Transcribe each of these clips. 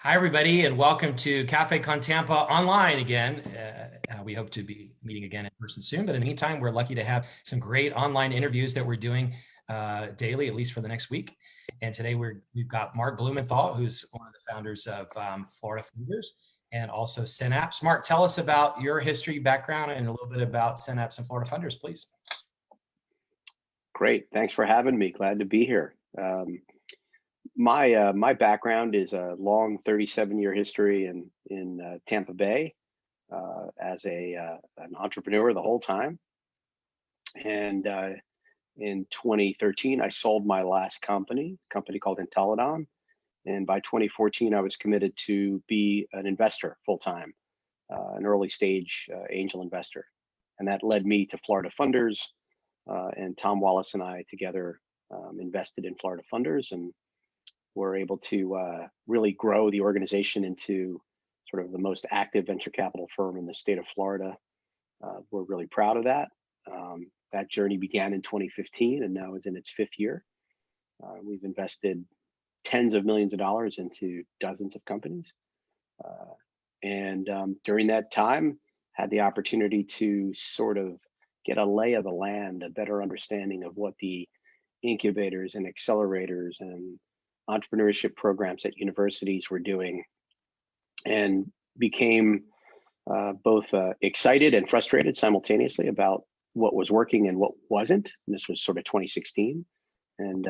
Hi, everybody, and welcome to Café con Tampa online again. We hope to be meeting again in person soon, but in the meantime, we're lucky to have some great online interviews that we're doing daily, at least for the next week. And today we've got Marc Blumenthal, who's one of the founders of Florida Funders, and also Synapse. Marc, tell us about your history, background, and a little bit about Synapse and Florida Funders, please. Great, thanks for having me. Glad to be here. My background is a long 37-year history in Tampa Bay as an entrepreneur the whole time. And in 2013, I sold my last company called Intellidon. And by 2014, I was committed to be an investor full-time, an early stage angel investor. And that led me to Florida Funders. And Tom Wallace and I together invested in Florida Funders, and were able to really grow the organization into sort of the most active venture capital firm in the state of Florida. We're really proud of that. That journey began in 2015 and now is in its fifth year. We've invested tens of millions of dollars into dozens of companies. And during that time, had the opportunity to sort of get a lay of the land, a better understanding of what the incubators and accelerators and entrepreneurship programs at universities were doing, and became both excited and frustrated simultaneously about what was working and what wasn't. And this was sort of 2016. And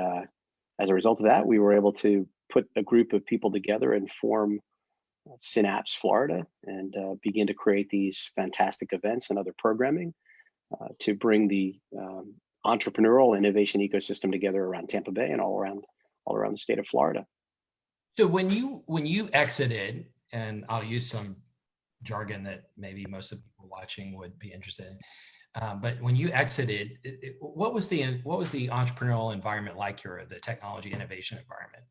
as a result of that, we were able to put a group of people together and form Synapse Florida, and begin to create these fantastic events and other programming to bring the entrepreneurial innovation ecosystem together around Tampa Bay and all around the state of Florida. So when you exited, and I'll use some jargon that maybe most of the people watching would be interested in, but when you exited, what was the entrepreneurial environment like here, the technology innovation environment?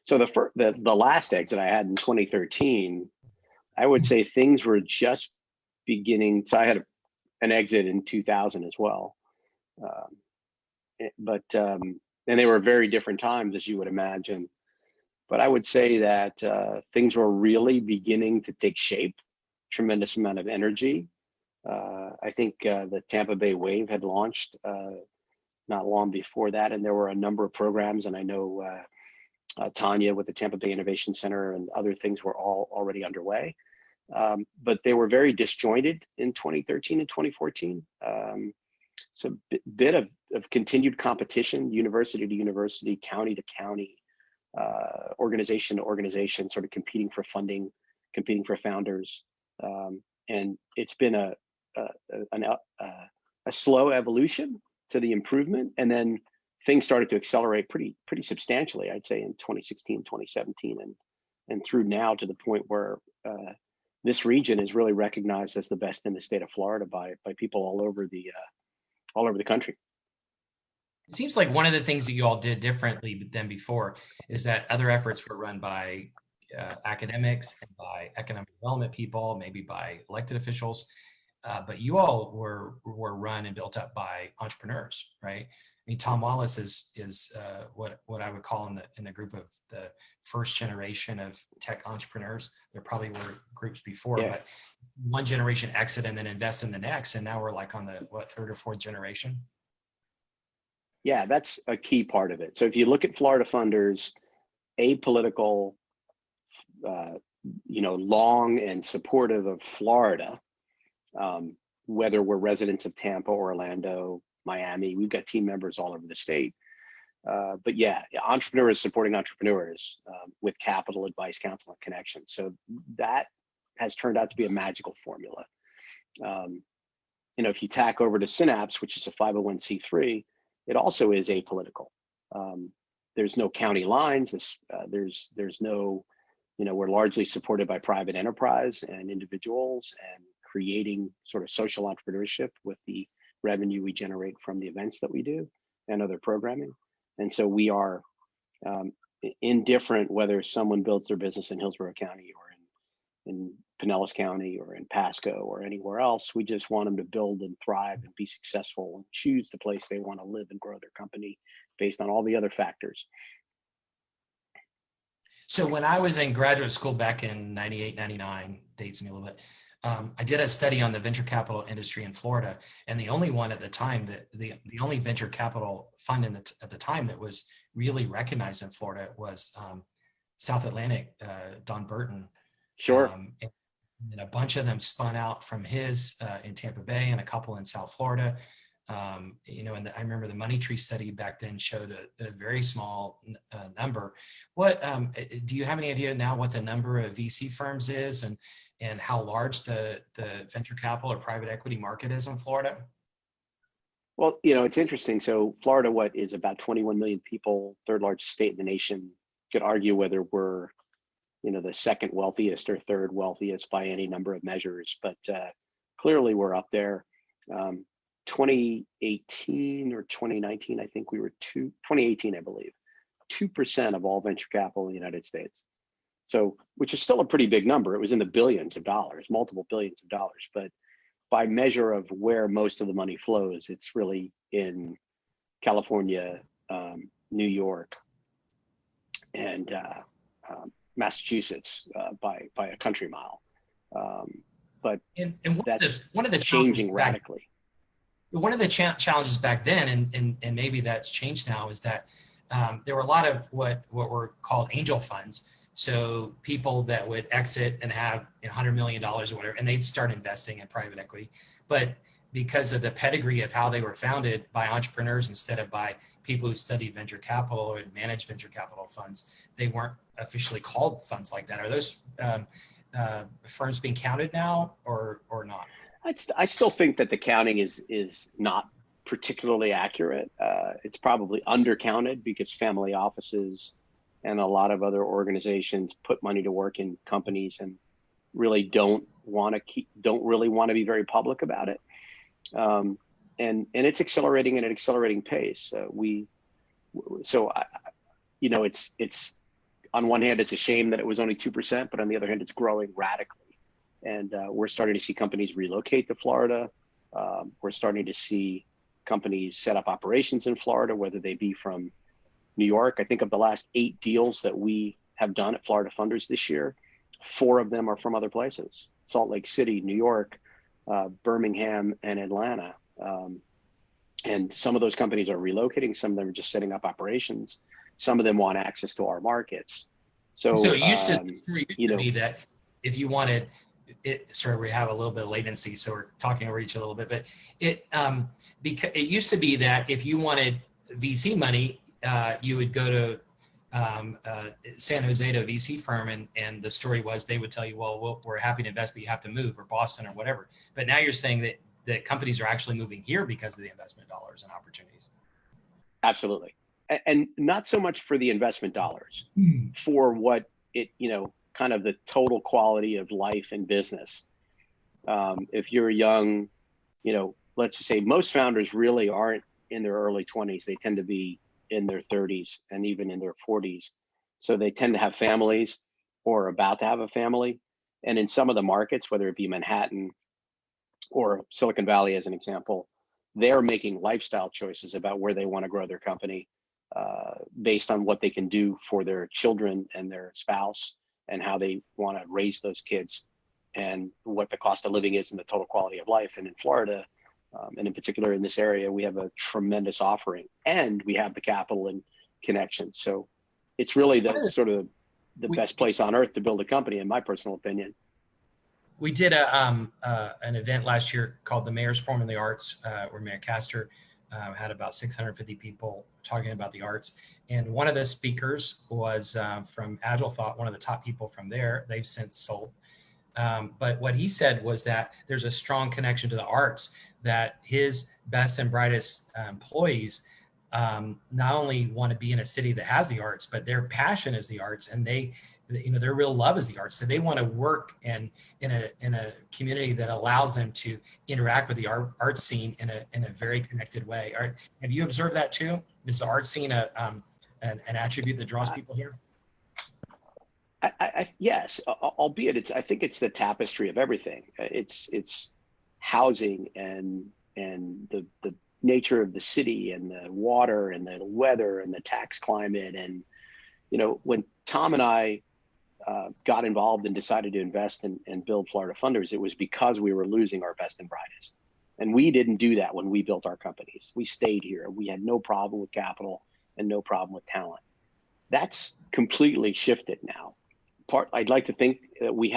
So the last exit I had in 2013, I would say things were just beginning. So I had an exit in 2000 as well. And they were very different times, as you would imagine. But I would say that things were really beginning to take shape, tremendous amount of energy. I think the Tampa Bay Wave had launched not long before that, and there were a number of programs, and I know Tanya with the Tampa Bay Innovation Center and other things were all already underway. But they were very disjointed in 2013 and 2014. So bit of continued competition, university to university, county to county, organization to organization, sort of competing for funding, competing for founders. And it's been a slow evolution to the improvement. And then things started to accelerate pretty substantially, I'd say, in 2016, 2017, and through now, to the point where this region is really recognized as the best in the state of Florida by people all over the country. It seems like one of the things that you all did differently than before is that other efforts were run by academics and by economic development people, maybe by elected officials, but you all were run and built up by entrepreneurs, right? I mean, Tom Wallace is what I would call in the group of the first generation of tech entrepreneurs. There probably were groups before, Yeah. But one generation exit and then invest in the next, and now we're like on the third or fourth generation. Yeah, that's a key part of it. So if you look at Florida Funders, apolitical, long and supportive of Florida, whether we're residents of Tampa, Orlando, Miami, we've got team members all over the state. But yeah, entrepreneurs supporting entrepreneurs with capital, advice, counsel, and connection. So that has turned out to be a magical formula. If you tack over to Synapse, which is a 501c3, it also is apolitical. There's no county lines. There's no, we're largely supported by private enterprise and individuals, and creating sort of social entrepreneurship with the revenue we generate from the events that we do and other programming. And so we are indifferent whether someone builds their business in Hillsborough County or in Pinellas County or in Pasco or anywhere else. We just want them to build and thrive and be successful and choose the place they want to live and grow their company based on all the other factors. So when I was in graduate school back in 98, 99, dates me a little bit, I did a study on the venture capital industry in Florida. And the only one at the time that the only venture capital fund at the time that was really recognized in Florida was South Atlantic, Don Burton. Sure. And a bunch of them spun out from his in Tampa Bay and a couple in South Florida. And I remember the Money Tree study back then showed a very small number. What do you have any idea now what the number of VC firms is and how large the venture capital or private equity market is in Florida? Well, it's interesting. So Florida, what is about 21 million people, third largest state in the nation. Could argue whether we're, the second wealthiest or third wealthiest by any number of measures, but clearly we're up there. 2018 or 2019, I think we were 2018, I believe, 2% of all venture capital in the United States. So, which is still a pretty big number. It was in the billions of dollars, multiple billions of dollars, but by measure of where most of the money flows, it's really in California, New York, and Massachusetts by a country mile. But And that's one of the changing radically. One of the challenges back then, and maybe that's changed now, is that there were a lot of what were called angel funds. So people that would exit and have $100 million or whatever, and they'd start investing in private equity. But because of the pedigree of how they were founded by entrepreneurs instead of by people who studied venture capital or had managed venture capital funds, they weren't officially called funds like that. Are those firms being counted now or not? I still think that the counting is not particularly accurate. It's probably undercounted because family offices and a lot of other organizations put money to work in companies and really don't really want to be very public about it. And it's accelerating at an accelerating pace. It's on one hand, it's a shame that it was only 2%, but on the other hand, it's growing radically. And we're starting to see companies relocate to Florida. We're starting to see companies set up operations in Florida, whether they be from New York. I think of the last 8 deals that we have done at Florida Funders this year, 4 of them are from other places: Salt Lake City, New York, Birmingham, and Atlanta. And some of those companies are relocating. Some of them are just setting up operations. Some of them want access to our markets. So it used to be that if you wanted it, sorry, we have a little bit of latency, so we're talking over each other a little bit, but because it used to be that if you wanted VC money, you would go to San Jose to a VC firm, and the story was they would tell you, well, we're happy to invest, but you have to move, or Boston or whatever. But now you're saying that companies are actually moving here because of the investment dollars and opportunities. Absolutely. And not so much for the investment dollars, for what it, kind of the total quality of life and business. If you're young, let's just say most founders really aren't in their early 20s. They tend to be in their 30s and even in their 40s. So they tend to have families or about to have a family. And in some of the markets, whether it be Manhattan or Silicon Valley, as an example, they're making lifestyle choices about where they want to grow their company based on what they can do for their children and their spouse and how they want to raise those kids and what the cost of living is and the total quality of life. And in Florida, and in particular in this area, we have a tremendous offering and we have the capital and connections. So it's really the best place on earth to build a company, in my personal opinion. We did an event last year called the Mayor's Forum in the Arts, where Mayor Castor had about 650 people talking about the arts. And one of the speakers was from Agile Thought, one of the top people from there. They've since sold. But what he said was that there's a strong connection to the arts, that his best and brightest employees not only want to be in a city that has the arts, but their passion is the arts, and their real love is the arts. So they want to work in a community that allows them to interact with the art scene in a very connected way. Have you observed that too? Is the art scene an attribute that draws people here? Yes, albeit I think it's the tapestry of everything. It's housing and the nature of the city and the water and the weather and the tax climate. And when Tom and I got involved and decided to invest and build Florida Funders, it was because we were losing our best and brightest. And we didn't do that when we built our companies. We stayed here. We had no problem with capital and no problem with talent. That's completely shifted now. I'd like to think that we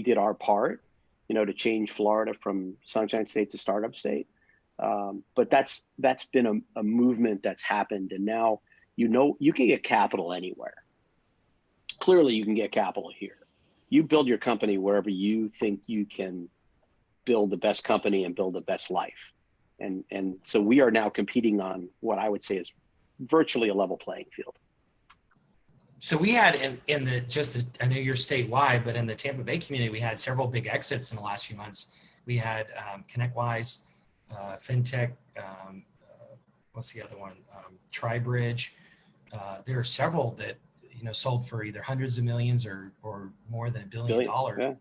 did our part, to change Florida from Sunshine State to Startup State. But that's been a movement that's happened, and now you can get capital anywhere. Clearly, you can get capital here. You build your company wherever you think you can build the best company and build the best life, and so we are now competing on what I would say is virtually a level playing field. So we had I know you're statewide, but in the Tampa Bay community, we had several big exits in the last few months. We had ConnectWise, FinTech, what's the other one? TriBridge. There are several that sold for either hundreds of millions or more than $1 billion. Yeah.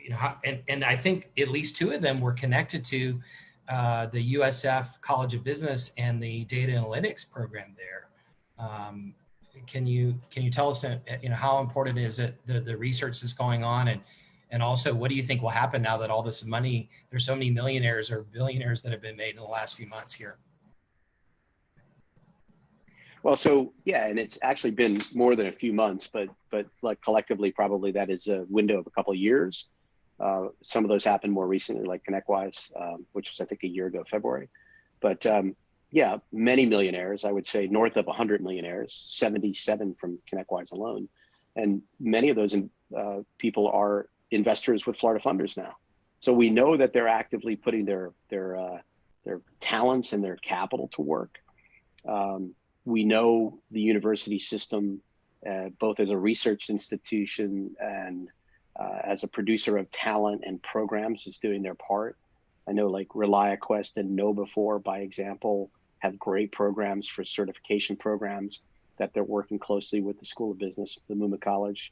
Now, and I think at least two of them were connected to the USF College of Business and the data analytics program there. Can you tell us how important is it the research that's going on, and also what do you think will happen now that all this money, there's so many millionaires or billionaires that have been made in the last few months here? Well, so yeah, and it's actually been more than a few months, but like collectively, probably that is a window of a couple of years. Some of those happened more recently, like ConnectWise, which was I think a year ago, February. But yeah, many millionaires, I would say north of 100 millionaires, 77 from ConnectWise alone, and many of those people are investors with Florida Funders now. So we know that they're actively putting their talents and their capital to work. We know the university system, both as a research institution and as a producer of talent and programs, is doing their part. I know like ReliaQuest and KnowBe4, by example, have great programs for certification programs that they're working closely with the School of Business, the Muma College.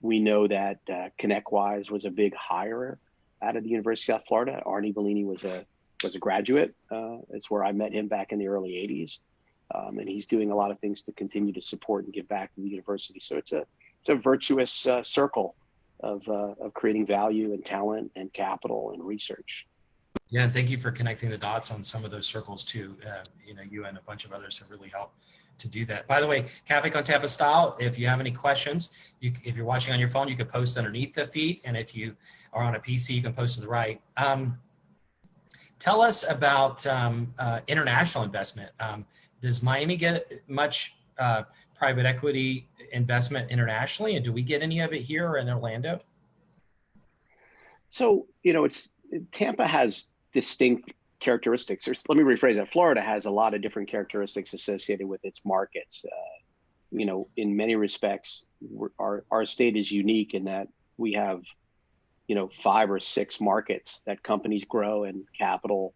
We know that ConnectWise was a big hire out of the University of South Florida. Arnie Bellini was a graduate. It's where I met him back in the early 80s. And he's doing a lot of things to continue to support and give back to the university. So it's a virtuous circle of creating value and talent and capital and research. Yeah, and thank you for connecting the dots on some of those circles too. You and a bunch of others have really helped to do that. By the way, Café on Tampa style, if you have any questions, if you're watching on your phone, you can post underneath the feed. And if you are on a PC, you can post to the right. Tell us about international investment. Does Miami get much private equity investment internationally? And do we get any of it here or in Orlando? So, Tampa has distinct characteristics. Let me rephrase that. Florida has a lot of different characteristics associated with its markets. In many respects, our state is unique in that we have, 5 or 6 markets that companies grow and capital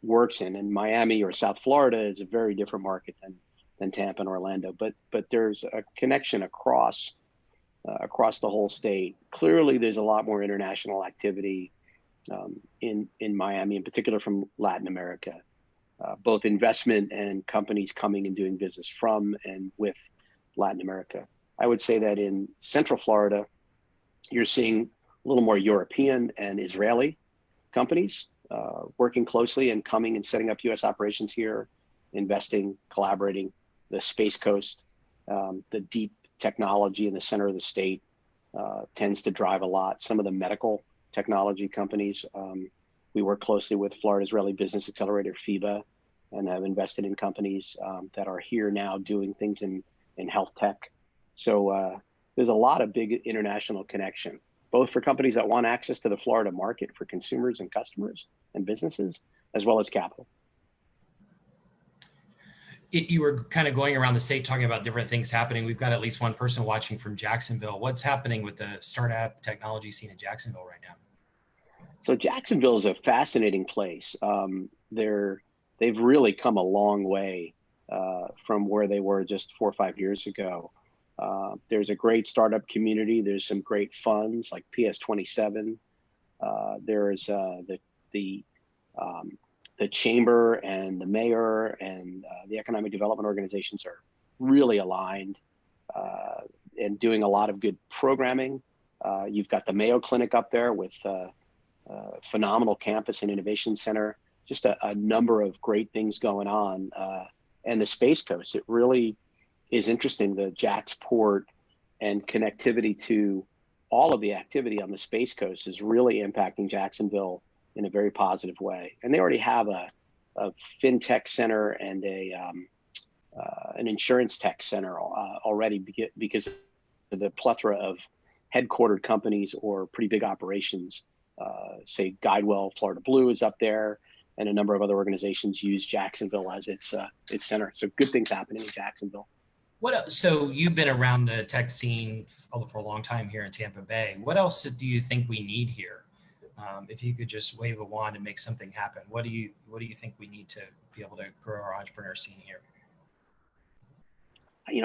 works in. And Miami or South Florida is a very different market than Tampa and Orlando. But there's a connection across the whole state. Clearly, there's a lot more international activity in Miami, in particular from Latin America, both investment and companies coming and doing business from and with Latin America. I would say that in Central Florida, you're seeing a little more European and Israeli companies working closely and coming and setting up U.S. operations here, investing, collaborating. The Space Coast, the deep technology in the center of the state tends to drive a lot. Some of the medical technology companies, we work closely with Florida Israeli Business Accelerator, FIBA, and have invested in companies that are here now doing things in health tech. So there's a lot of big international connection, both for companies that want access to the Florida market for consumers and customers and businesses, as well as capital. You were kind of going around the state talking about different things happening. We've got at least one person watching from Jacksonville. What's happening with the startup technology scene in Jacksonville right now? So Jacksonville is a fascinating place. They've really come a long way from where they were just 4 or 5 years ago. There's a great startup community. There's some great funds like PS27. There's the chamber and the mayor and the economic development organizations are really aligned and doing a lot of good programming. You've got the Mayo Clinic up there with phenomenal campus and innovation center, just a number of great things going on. And the Space Coast, it really is interesting, the Jacksport and connectivity to all of the activity on the Space Coast is really impacting Jacksonville in a very positive way. And they already have a fintech center and an insurance tech center already because of the plethora of headquartered companies or pretty big operations. Say Guidewell, Florida Blue is up there, and a number of other organizations use Jacksonville as its center. So good things happening in Jacksonville. So you've been around the tech scene for a long time here in Tampa Bay. What else do you think we need here? If you could just wave a wand and make something happen, what do you think we need to be able to grow our entrepreneur scene here?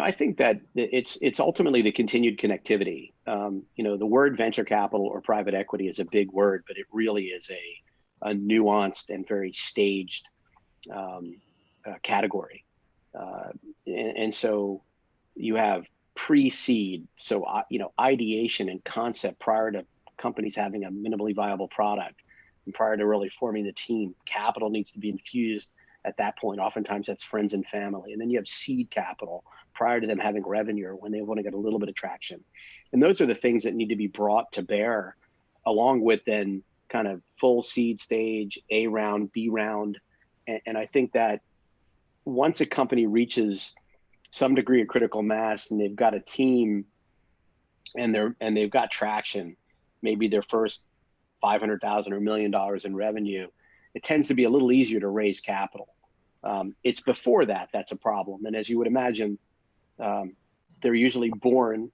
I think that it's ultimately the continued connectivity. The word venture capital or private equity is a big word, but it really is a nuanced and very staged category. And so you have pre-seed, so ideation and concept prior to companies having a minimally viable product, and prior to really forming the team. Capital needs to be infused at that point. Oftentimes that's friends and family. And then you have seed capital prior to them having revenue or when they want to get a little bit of traction. And those are the things that need to be brought to bear, along with then kind of full seed stage, A round, B round. And I think that once a company reaches some degree of critical mass and they've got a team and they've got traction, maybe their first $500,000 or $1 million in revenue, it tends to be a little easier to raise capital. It's before that's a problem. And as you would imagine, they're usually born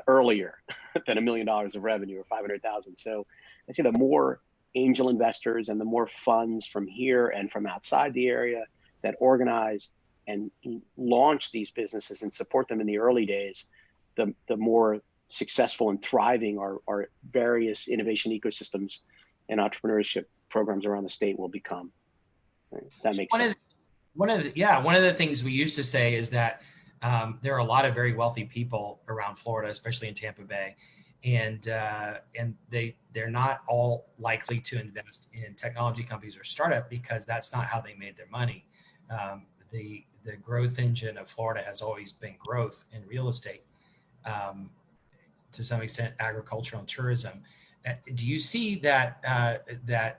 earlier than $1 million of revenue or 500,000. So I say the more angel investors and the more funds from here and from outside the area that organize and launch these businesses and support them in the early days, the more successful and thriving our various innovation ecosystems and entrepreneurship programs around the state will become. That makes sense. One of the things we used to say is that there are a lot of very wealthy people around Florida, especially in Tampa Bay, and they're not all likely to invest in technology companies or startup because that's not how they made their money. The growth engine of Florida has always been growth in real estate, to some extent agricultural and tourism. Do you see that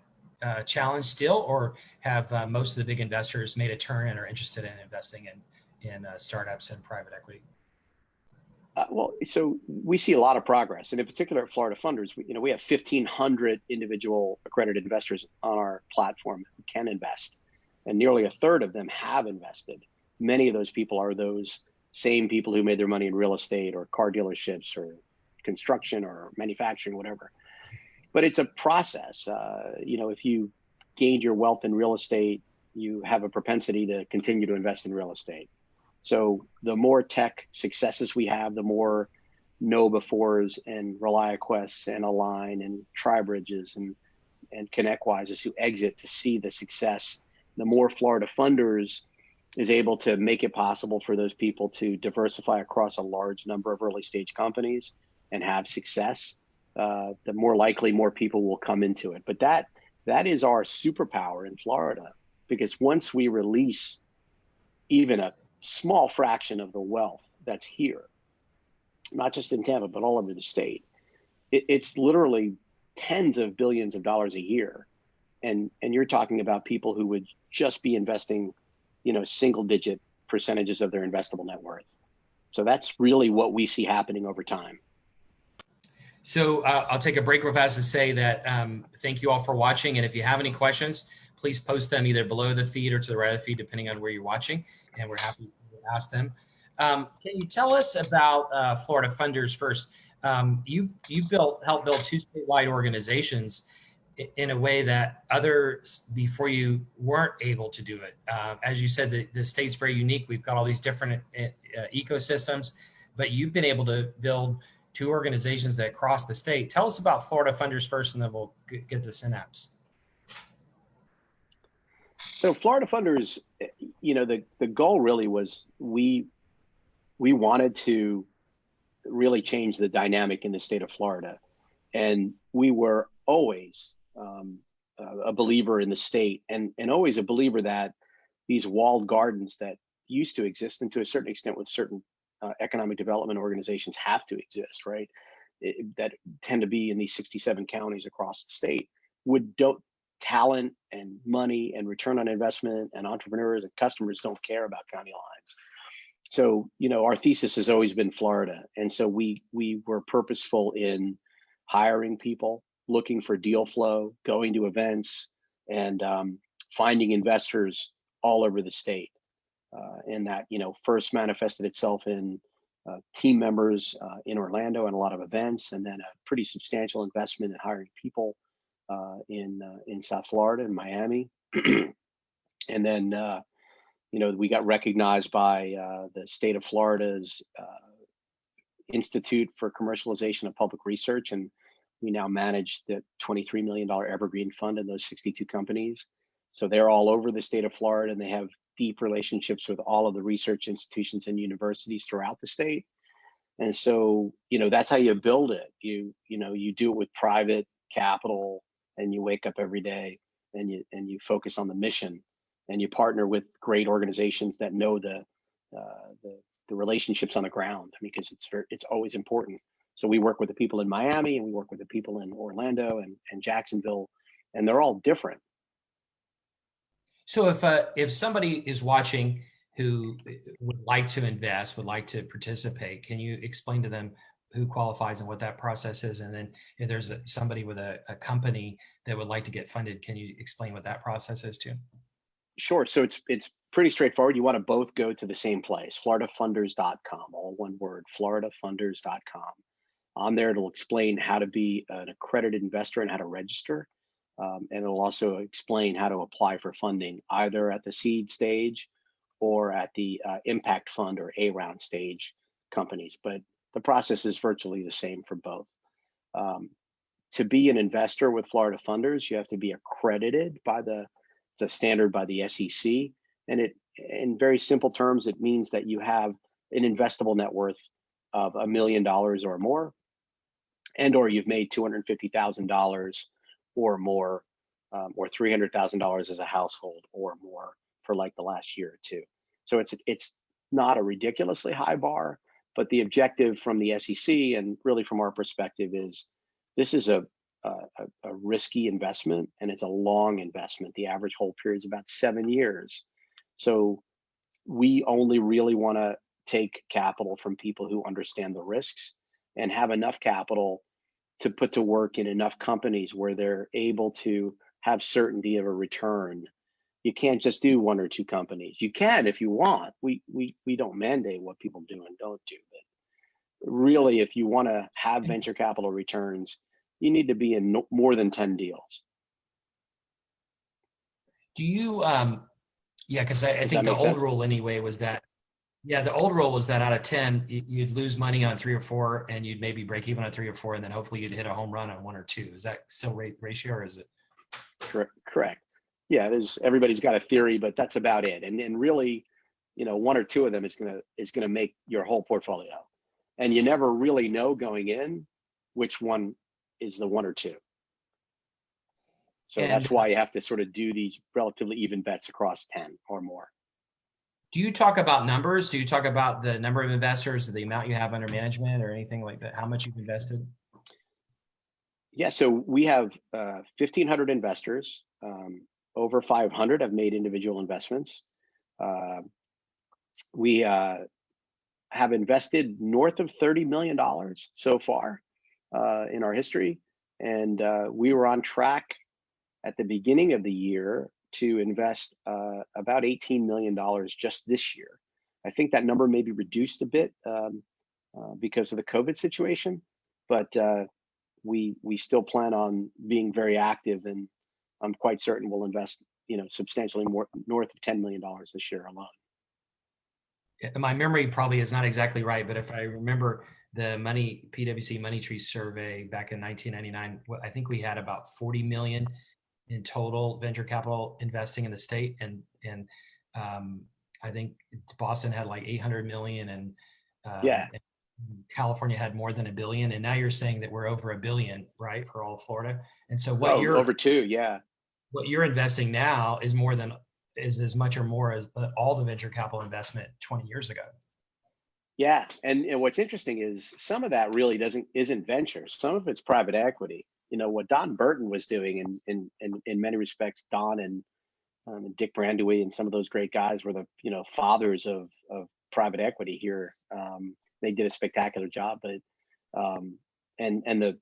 challenge still, or have most of the big investors made a turn and are interested in investing in startups and private equity? Well, so we see a lot of progress, and in particular at Florida Funders, we have 1,500 individual accredited investors on our platform who can invest, and nearly a third of them have invested. Many of those people are those same people who made their money in real estate or car dealerships or construction or manufacturing, whatever. But it's a process. If you gained your wealth in real estate, you have a propensity to continue to invest in real estate. So the more tech successes we have, the more know-befores and ReliaQuests and Align and TriBridges and ConnectWises who exit to see the success, the more Florida Funders is able to make it possible for those people to diversify across a large number of early stage companies and have success, the more likely more people will come into it. But that is our superpower in Florida, because once we release even a small fraction of the wealth that's here, not just in Tampa, but all over the state, it's literally tens of billions of dollars a year. And you're talking about people who would just be investing, single digit percentages of their investable net worth. So that's really what we see happening over time. So I'll take a break real fast to say that thank you all for watching. And if you have any questions, please post them either below the feed or to the right of the feed, depending on where you're watching. And we're happy to ask them. Can you tell us about Florida Funders first? You helped build two statewide organizations in a way that others before you weren't able to do it. As you said, the state's very unique. We've got all these different ecosystems, but you've been able to build two organizations that cross the state. Tell us about Florida Funders first, and then we'll get to Synapse. So Florida Funders, the goal really was we we wanted to really change the dynamic in the state of Florida. And we were always a believer in the state, and always a believer that these walled gardens that used to exist, and to a certain extent with certain economic development organizations have to exist, right? That tend to be in these 67 counties across the state, would don't talent and money and return on investment and entrepreneurs and customers don't care about county lines. So, our thesis has always been Florida. And so we were purposeful in hiring people, looking for deal flow, going to events, and finding investors all over the state. And that, first manifested itself in team members in Orlando and a lot of events, and then a pretty substantial investment in hiring people in South Florida and Miami. And then, we got recognized by the state of Florida's Institute for Commercialization of Public Research, and we now manage the $23 million evergreen fund in those 62 companies. So they're all over the state of Florida, and they have deep relationships with all of the research institutions and universities throughout the state. And so, that's how you build it. You do it with private capital, and you wake up every day and you focus on the mission, and you partner with great organizations that know the relationships on the ground, because it's always important. So we work with the people in Miami, and we work with the people in Orlando and Jacksonville, and they're all different. So if somebody is watching who would like to invest, would like to participate, can you explain to them who qualifies and what that process is? And then if there's somebody with a company that would like to get funded, can you explain what that process is too? Sure. So it's pretty straightforward. You want to both go to the same place, floridafunders.com, all one word, floridafunders.com. On there, it'll explain how to be an accredited investor and how to register. And it'll also explain how to apply for funding, either at the seed stage or at the impact fund or A round stage companies. But the process is virtually the same for both. To be an investor with Florida Funders, you have to be accredited by it's a standard by the SEC. And it, in very simple terms, it means that you have an investable net worth of $1 million or more, and or you've made $250,000 or more, or $300,000 as a household or more for like the last year or two. So it's not a ridiculously high bar, but the objective from the SEC and really from our perspective is this is a risky investment, and it's a long investment. The average hold period is about 7 years. So we only really want to take capital from people who understand the risks and have enough capital to put to work in enough companies where they're able to have certainty of a return. You can't just do one or two companies. You can if you want. We don't mandate what people do and don't do. But really, if you want to have venture capital returns, you need to be in more than 10 deals. Do you, yeah, because I Does think that the make old sense? rule anyway was that, yeah, the old rule was that out of 10, you'd lose money on 3 or 4, and you'd maybe break even on 3 or 4, and then hopefully you'd hit a home run on 1 or 2. Is that still ratio, or is it? Correct. Yeah, everybody's got a theory, but that's about it. And really, 1 or 2 of them is gonna make your whole portfolio, and you never really know going in which one is the 1 or 2. So And that's why you have to sort of do these relatively even bets across 10 or more. do you talk about numbers? Do you talk about the number of investors, or the amount you have under management, or anything like that? How much you've invested? Yeah, so we have 1,500 investors. Over 500 have made individual investments. We have invested north of $30 million so far in our history. And we were on track at the beginning of the year to invest about $18 million just this year. I think that number may be reduced a bit because of the COVID situation, but we still plan on being very active, and I'm quite certain we'll invest substantially more, north of $10 million this year alone. My memory probably is not exactly right, but if I remember the PwC Money Tree survey back in 1999, I think we had about 40 million in total venture capital investing in the state, and I think Boston had like 800 million, and Yeah. And California had more than a billion, and now you're saying that we're over a billion, right, for all of Florida. And so Oh, over two. Yeah. what you're investing now is more than is as much or more as all the venture capital investment 20 years ago. Yeah. And what's interesting is some of that really isn't venture. Some of it's private equity. You know, what Don Burton was doing in many respects, Don and Dick Brandewee and some of those great guys were the, fathers of private equity here. They did a spectacular job, but and the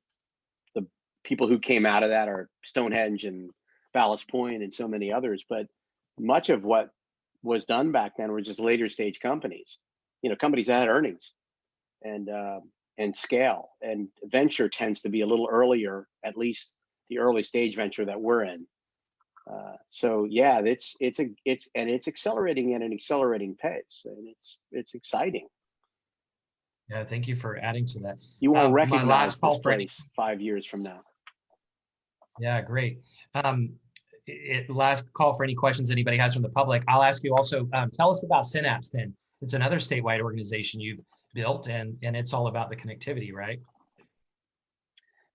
people who came out of that are Stonehenge and Ballast Point and so many others. But much of what was done back then were just later stage companies, companies that had earnings and scale. And venture tends to be a little earlier, at least the early stage venture that we're in. So yeah, it's accelerating at an accelerating pace, and it's exciting. Yeah, thank you for adding to that. You won't My recognize last this call for any, place 5 years from now. yeah, great. Last call for any questions anybody has from the public. I'll ask you also, tell us about Synapse then. It's another statewide organization you've built, and it's all about the connectivity, right?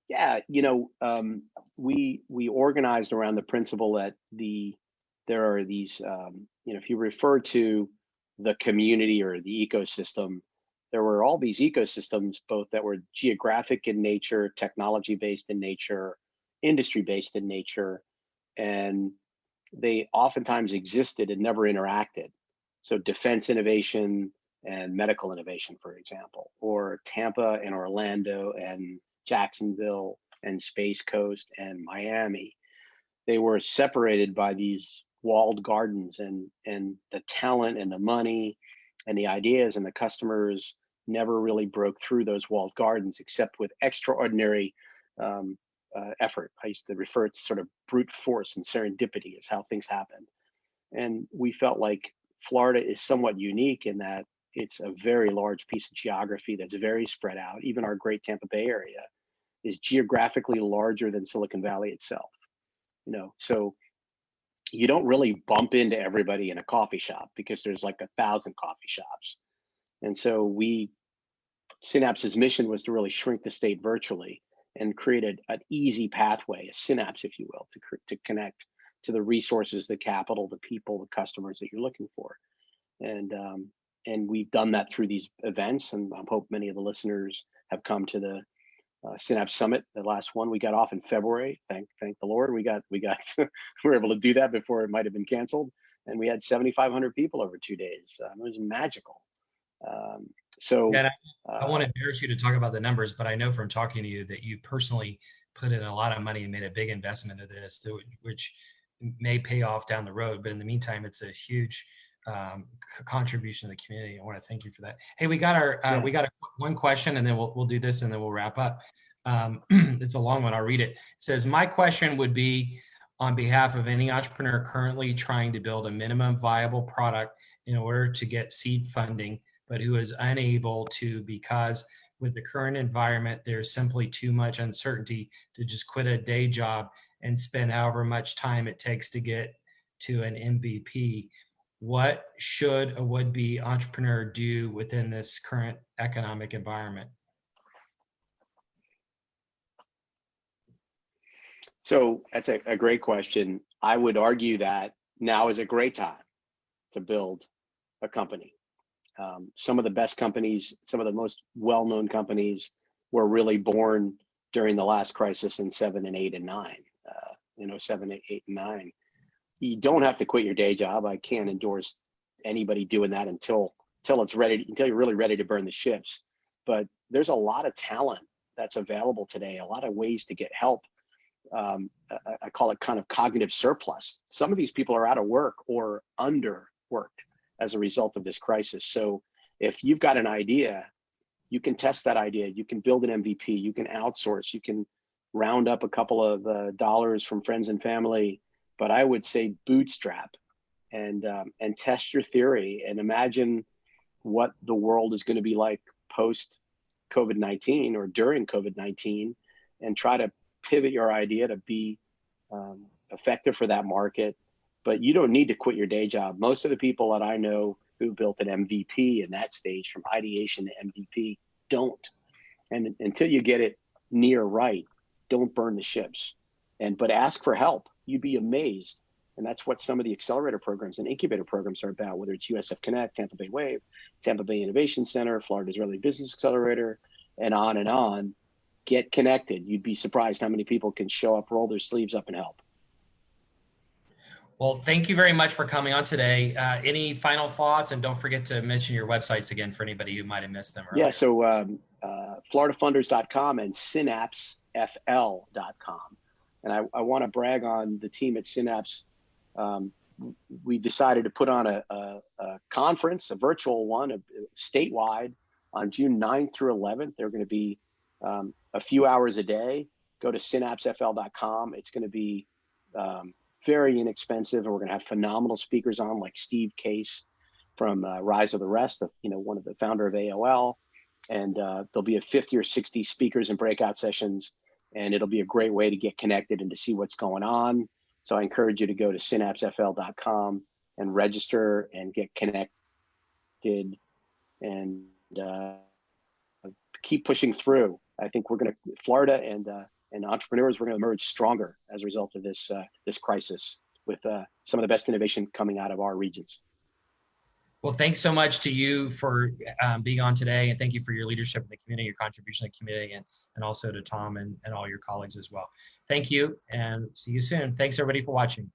Yeah, we organized around the principle that there are these, if you refer to the community or the ecosystem, there were all these ecosystems, both that were geographic in nature, technology based in nature, industry based in nature, and they oftentimes existed and never interacted. So defense innovation and medical innovation, for example, or Tampa and Orlando and Jacksonville and Space Coast and Miami. They were separated by these walled gardens, and the talent and the money and the ideas and the customers never really broke through those walled gardens except with extraordinary effort. I used to refer to sort of brute force and serendipity as how things happened. And we felt like Florida is somewhat unique in that it's a very large piece of geography that's very spread out. Even our great Tampa Bay area is geographically larger than Silicon Valley itself. So you don't really bump into everybody in a coffee shop because there's like 1,000 coffee shops. And so Synapse's mission was to really shrink the state virtually and create an easy pathway, a synapse, if you will, to connect to the resources, the capital, the people, the customers that you're looking for. And we've done that through these events, and I hope many of the listeners have come to the Synapse Summit. The last one we got off in February. Thank the Lord, we were able to do that before it might have been canceled, and we had 7,500 people over 2 days. It was magical. Yeah, I won't embarrass you to talk about the numbers, but I know from talking to you that you personally put in a lot of money and made a big investment into this, which may pay off down the road. But in the meantime, it's a huge contribution to the community. I want to thank you for that. Hey, we got one question, and then we'll do this, and then we'll wrap up. It's a long one. I'll read it. It says, my question would be on behalf of any entrepreneur currently trying to build a minimum viable product in order to get seed funding, but who is unable to because with the current environment, there's simply too much uncertainty to just quit a day job and spend however much time it takes to get to an MVP. What should a would-be entrepreneur do within this current economic environment? So that's a great question. I would argue that now is a great time to build a company. Some of the best companies, some of the most well-known companies were really born during the last crisis in 7 and 8 and 9, 7, 8 and 9. You don't have to quit your day job. I can't endorse anybody doing that until you're really ready to burn the ships. But there's a lot of talent that's available today, a lot of ways to get help. I call it kind of cognitive surplus. Some of these people are out of work or underworked as a result of this crisis. So if you've got an idea, you can test that idea, you can build an MVP, you can outsource, you can round up a couple of dollars from friends and family, but I would say bootstrap and test your theory and imagine what the world is going to be like post COVID-19 or during COVID-19, and try to pivot your idea to be effective for that market. But you don't need to quit your day job. Most of the people that I know who built an MVP in that stage from ideation to MVP. Don't. And until you get it near right, don't burn the ships. But ask for help. You'd be amazed. And that's what some of the accelerator programs and incubator programs are about, whether it's USF Connect, Tampa Bay Wave, Tampa Bay Innovation Center, Florida Israeli Business Accelerator, and on and on. Get connected. You'd be surprised how many people can show up, roll their sleeves up, and help. Well, thank you very much for coming on today. Any final thoughts? And don't forget to mention your websites again for anybody who might have missed them earlier. Yeah, so floridafunders.com and synapsefl.com. And I want to brag on the team at Synapse. We decided to put on a conference, a virtual one, statewide, on June 9th through 11th. They're going to be a few hours a day. Go to synapsefl.com. It's going to be very inexpensive, and we're going to have phenomenal speakers on, like Steve Case from Rise of the Rest, one of the founder of AOL. And there'll be 50 or 60 speakers and breakout sessions, and it'll be a great way to get connected and to see what's going on. So I encourage you to go to synapsefl.com and register and get connected and keep pushing through. I think Florida and entrepreneurs, we're going to emerge stronger as a result of this crisis, with some of the best innovation coming out of our regions. Well, thanks so much to you for being on today, and thank you for your leadership in the community, your contribution to the community, and also to Tom and all your colleagues as well. Thank you, and see you soon. Thanks everybody for watching.